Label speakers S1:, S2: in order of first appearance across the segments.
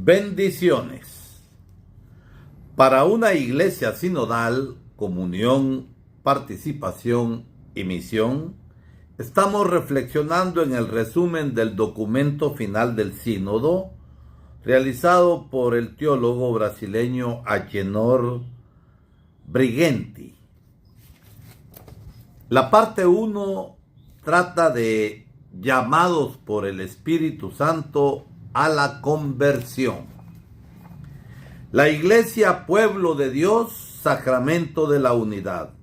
S1: Bendiciones. Para una iglesia sinodal, comunión, participación y misión, estamos reflexionando en el resumen del documento final del sínodo, realizado por el teólogo brasileño Agenor Brighenti. La parte 1 trata de llamados por el Espíritu Santo a la conversión. La Iglesia, pueblo de Dios, sacramento de la unidad.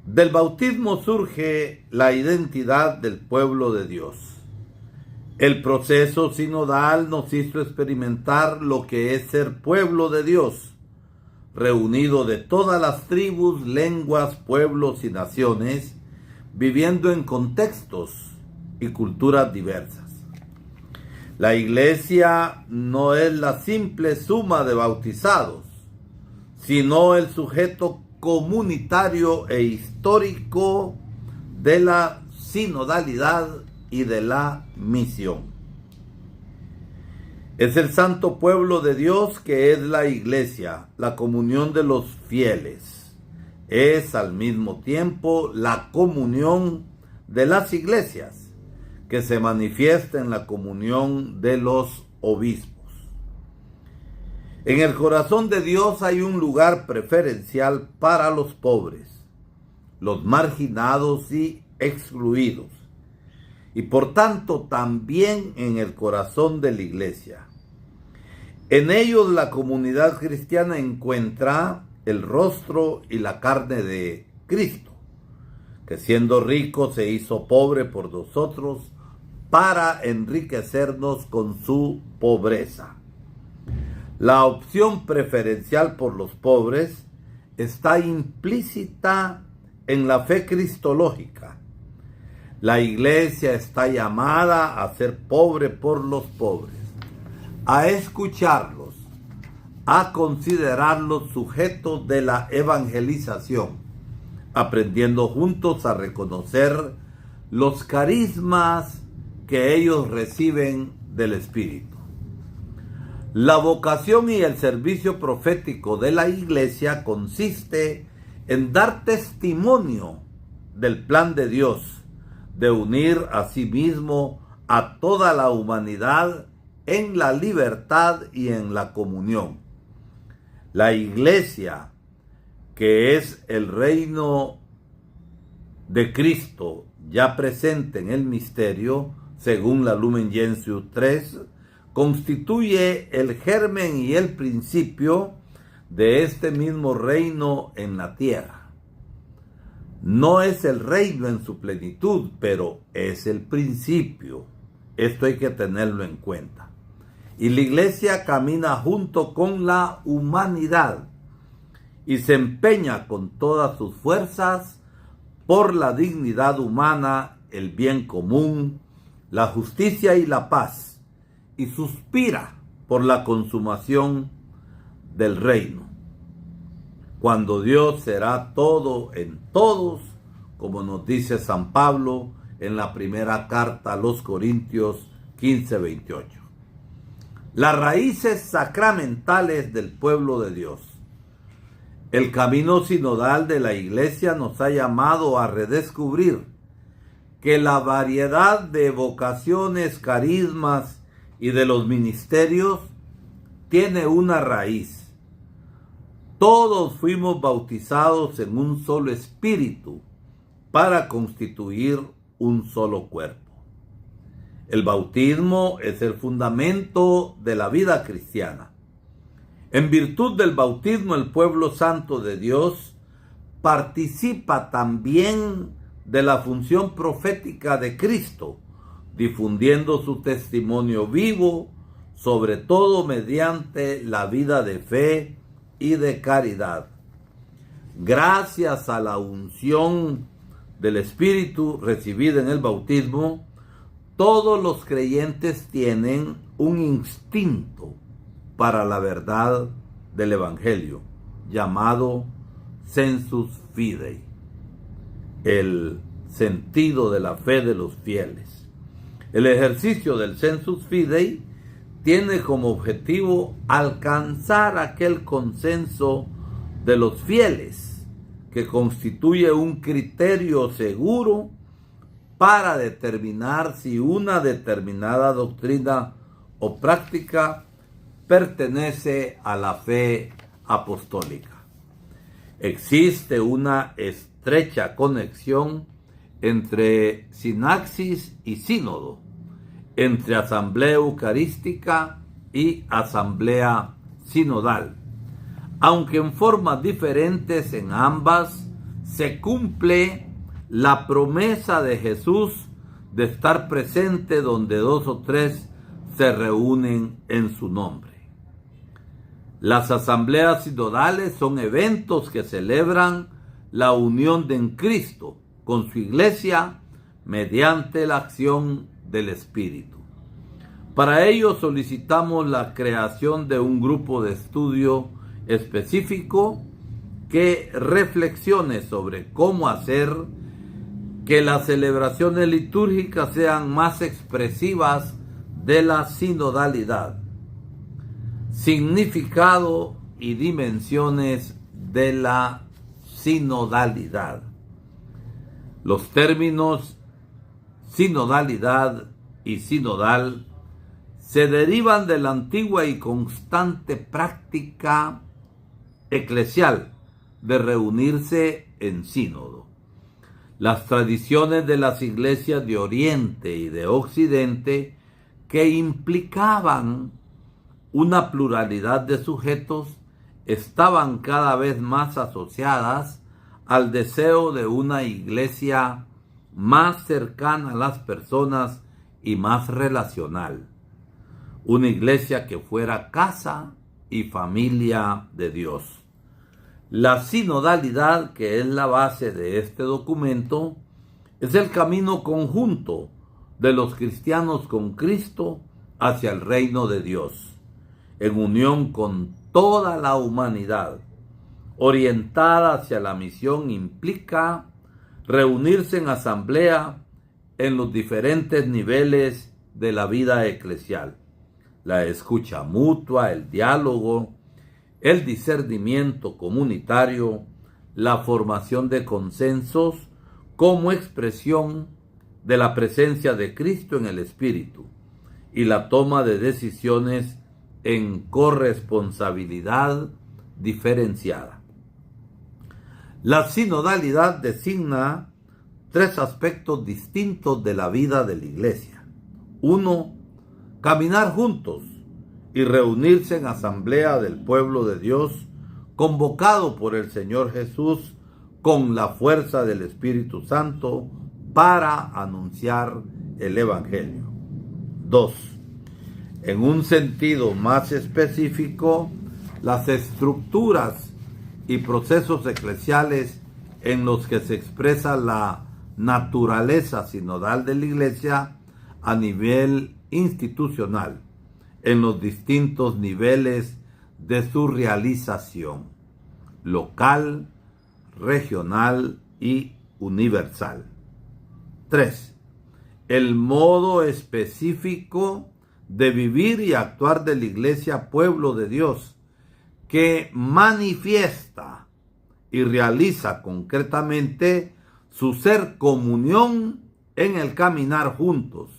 S1: Del bautismo surge la identidad del pueblo de Dios. El proceso sinodal nos hizo experimentar lo que es ser pueblo de Dios, reunido de todas las tribus, lenguas, pueblos y naciones, viviendo en contextos y culturas diversas. La Iglesia no es la simple suma de bautizados, sino el sujeto comunitario e histórico de la sinodalidad y de la misión. Es el santo pueblo de Dios que es la Iglesia, la comunión de los fieles. Es al mismo tiempo la comunión de las iglesias, que se manifiesta en la comunión de los obispos. En el corazón de Dios hay un lugar preferencial para los pobres, los marginados y excluidos, y por tanto también en el corazón de la Iglesia. En ellos la comunidad cristiana encuentra el rostro y la carne de Cristo, que siendo rico se hizo pobre por nosotros, para enriquecernos con su pobreza. La opción preferencial por los pobres está implícita en la fe cristológica. La Iglesia está llamada a ser pobre por los pobres, a escucharlos, a considerarlos sujetos de la evangelización, aprendiendo juntos a reconocer los carismas que ellos reciben del Espíritu. La vocación y el servicio profético de la Iglesia consiste en dar testimonio del plan de Dios, de unir a sí mismo a toda la humanidad en la libertad y en la comunión. La Iglesia, que es el reino de Cristo ya presente en el misterio, según la Lumen Gentium 3, constituye el germen y el principio de este mismo reino en la tierra. No es el reino en su plenitud, pero es el principio. Esto hay que tenerlo en cuenta. Y la Iglesia camina junto con la humanidad y se empeña con todas sus fuerzas por la dignidad humana, el bien común, la justicia y la paz, y suspira por la consumación del reino, cuando Dios será todo en todos, como nos dice San Pablo en la primera carta a los Corintios 15:28. Las raíces sacramentales del pueblo de Dios. El camino sinodal de la Iglesia nos ha llamado a redescubrir que la variedad de vocaciones, carismas y de los ministerios tiene una raíz. Todos fuimos bautizados en un solo espíritu para constituir un solo cuerpo. El bautismo es el fundamento de la vida cristiana. En virtud del bautismo, el pueblo santo de Dios participa también de la función profética de Cristo, difundiendo su testimonio vivo, sobre todo mediante la vida de fe y de caridad. Gracias a la unción del Espíritu recibida en el bautismo, todos los creyentes tienen un instinto para la verdad del Evangelio, llamado sensus fidei, el sentido de la fe de los fieles. El ejercicio del sensus fidei tiene como objetivo alcanzar aquel consenso de los fieles que constituye un criterio seguro para determinar si una determinada doctrina o práctica pertenece a la fe apostólica. Existe una estrecha conexión entre sinaxis y sínodo, entre asamblea eucarística y asamblea sinodal. Aunque en formas diferentes en ambas, se cumple la promesa de Jesús de estar presente donde 2 o 3 se reúnen en su nombre. Las asambleas sinodales son eventos que celebran la unión en Cristo con su iglesia mediante la acción del Espíritu. Para ello solicitamos la creación de un grupo de estudio específico que reflexione sobre cómo hacer que las celebraciones litúrgicas sean más expresivas de la sinodalidad, significado y dimensiones de la sinodalidad. Los términos sinodalidad y sinodal se derivan de la antigua y constante práctica eclesial de reunirse en sínodo. Las tradiciones de las iglesias de Oriente y de Occidente, que implicaban una pluralidad de sujetos, estaban cada vez más asociadas al deseo de una iglesia más cercana a las personas y más relacional. Una iglesia que fuera casa y familia de Dios. La sinodalidad, que es la base de este documento, es el camino conjunto de los cristianos con Cristo hacia el reino de Dios, en unión con toda la humanidad. Orientada hacia la misión implica reunirse en asamblea en los diferentes niveles de la vida eclesial. La escucha mutua, el diálogo, el discernimiento comunitario, la formación de consensos como expresión de la presencia de Cristo en el Espíritu y la toma de decisiones en corresponsabilidad diferenciada. La sinodalidad designa 3 aspectos distintos de la vida de la Iglesia. 1. Caminar juntos y reunirse en asamblea del pueblo de Dios, convocado por el Señor Jesús con la fuerza del Espíritu Santo para anunciar el Evangelio. 2. En un sentido más específico, las estructuras y procesos eclesiales en los que se expresa la naturaleza sinodal de la Iglesia a nivel institucional, en los distintos niveles de su realización, local, regional y universal. 3. El modo específico de vivir y actuar de la Iglesia Pueblo de Dios, que manifiesta y realiza concretamente su ser comunión en el caminar juntos,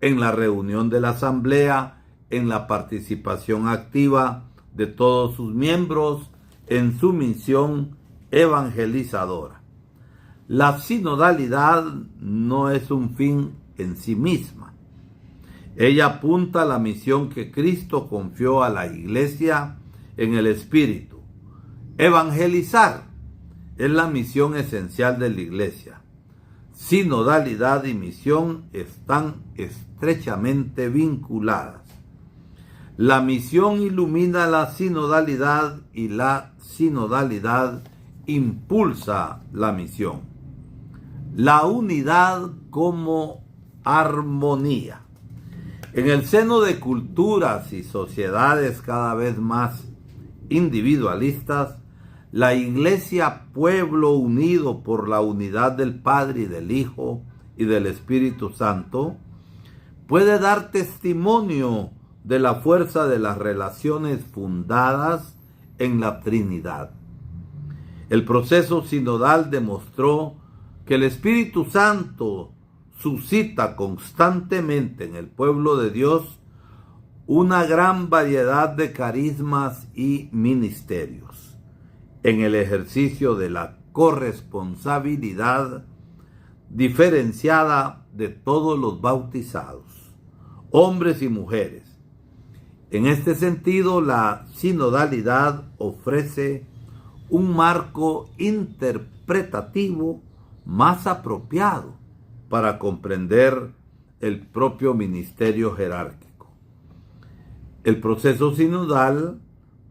S1: en la reunión de la asamblea, en la participación activa de todos sus miembros en su misión evangelizadora. La sinodalidad no es un fin en sí misma. Ella apunta a la misión que Cristo confió a la Iglesia en el Espíritu. Evangelizar es la misión esencial de la Iglesia. Sinodalidad y misión están estrechamente vinculadas. La misión ilumina la sinodalidad y la sinodalidad impulsa la misión. La unidad como armonía. En el seno de culturas y sociedades cada vez más individualistas, la Iglesia, pueblo unido por la unidad del Padre y del Hijo y del Espíritu Santo, puede dar testimonio de la fuerza de las relaciones fundadas en la Trinidad. El proceso sinodal demostró que el Espíritu Santo suscita constantemente en el pueblo de Dios una gran variedad de carismas y ministerios, en el ejercicio de la corresponsabilidad diferenciada de todos los bautizados, hombres y mujeres. En este sentido, la sinodalidad ofrece un marco interpretativo más apropiado para comprender el propio ministerio jerárquico. El proceso sinodal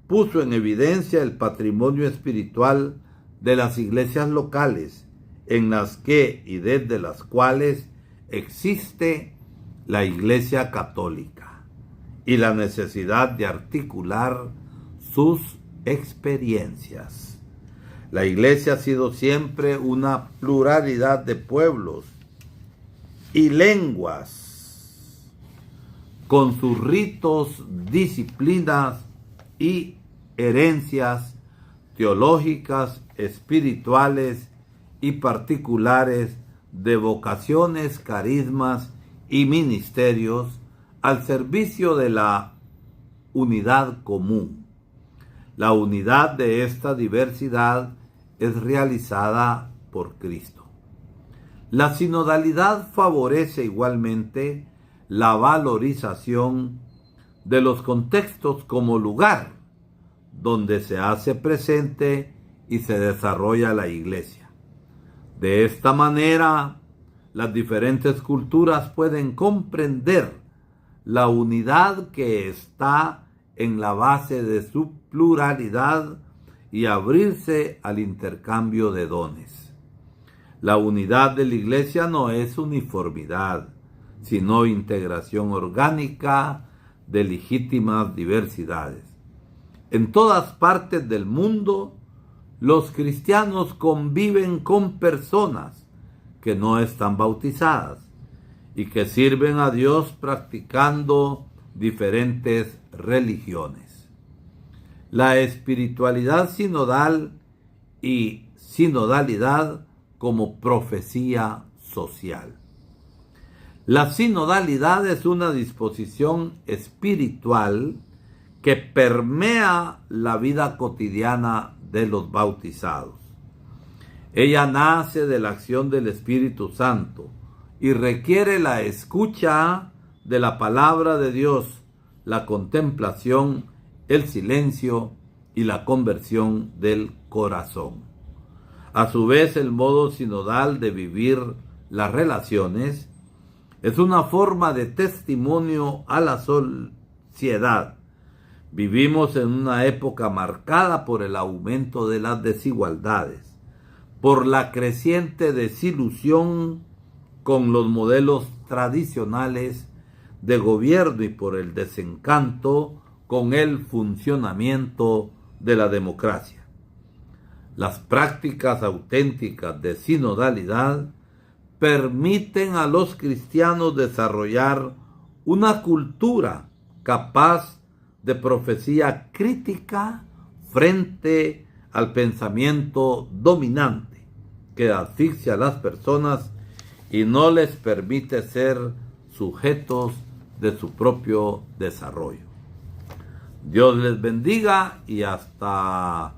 S1: puso en evidencia el patrimonio espiritual de las iglesias locales, en las que y desde las cuales existe la Iglesia Católica, y la necesidad de articular sus experiencias. La Iglesia ha sido siempre una pluralidad de pueblos y lenguas, con sus ritos, disciplinas y herencias teológicas, espirituales y particulares, de vocaciones, carismas y ministerios al servicio de la unidad común. La unidad de esta diversidad es realizada por Cristo. La sinodalidad favorece igualmente la valorización de los contextos como lugar donde se hace presente y se desarrolla la Iglesia. De esta manera, las diferentes culturas pueden comprender la unidad que está en la base de su pluralidad y abrirse al intercambio de dones. La unidad de la Iglesia no es uniformidad, sino integración orgánica de legítimas diversidades. En todas partes del mundo, los cristianos conviven con personas que no están bautizadas y que sirven a Dios practicando diferentes religiones. La espiritualidad sinodal y sinodalidad como profecía social. La sinodalidad es una disposición espiritual que permea la vida cotidiana de los bautizados. Ella nace de la acción del Espíritu Santo y requiere la escucha de la palabra de Dios, la contemplación, el silencio y la conversión del corazón. A su vez, el modo sinodal de vivir las relaciones es una forma de testimonio a la sociedad. Vivimos en una época marcada por el aumento de las desigualdades, por la creciente desilusión con los modelos tradicionales de gobierno y por el desencanto con el funcionamiento de la democracia. Las prácticas auténticas de sinodalidad permiten a los cristianos desarrollar una cultura capaz de profecía crítica frente al pensamiento dominante que asfixia a las personas y no les permite ser sujetos de su propio desarrollo. Dios les bendiga y hasta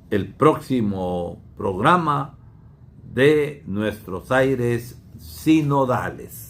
S1: el próximo programa de Nuestros Aires Sinodales.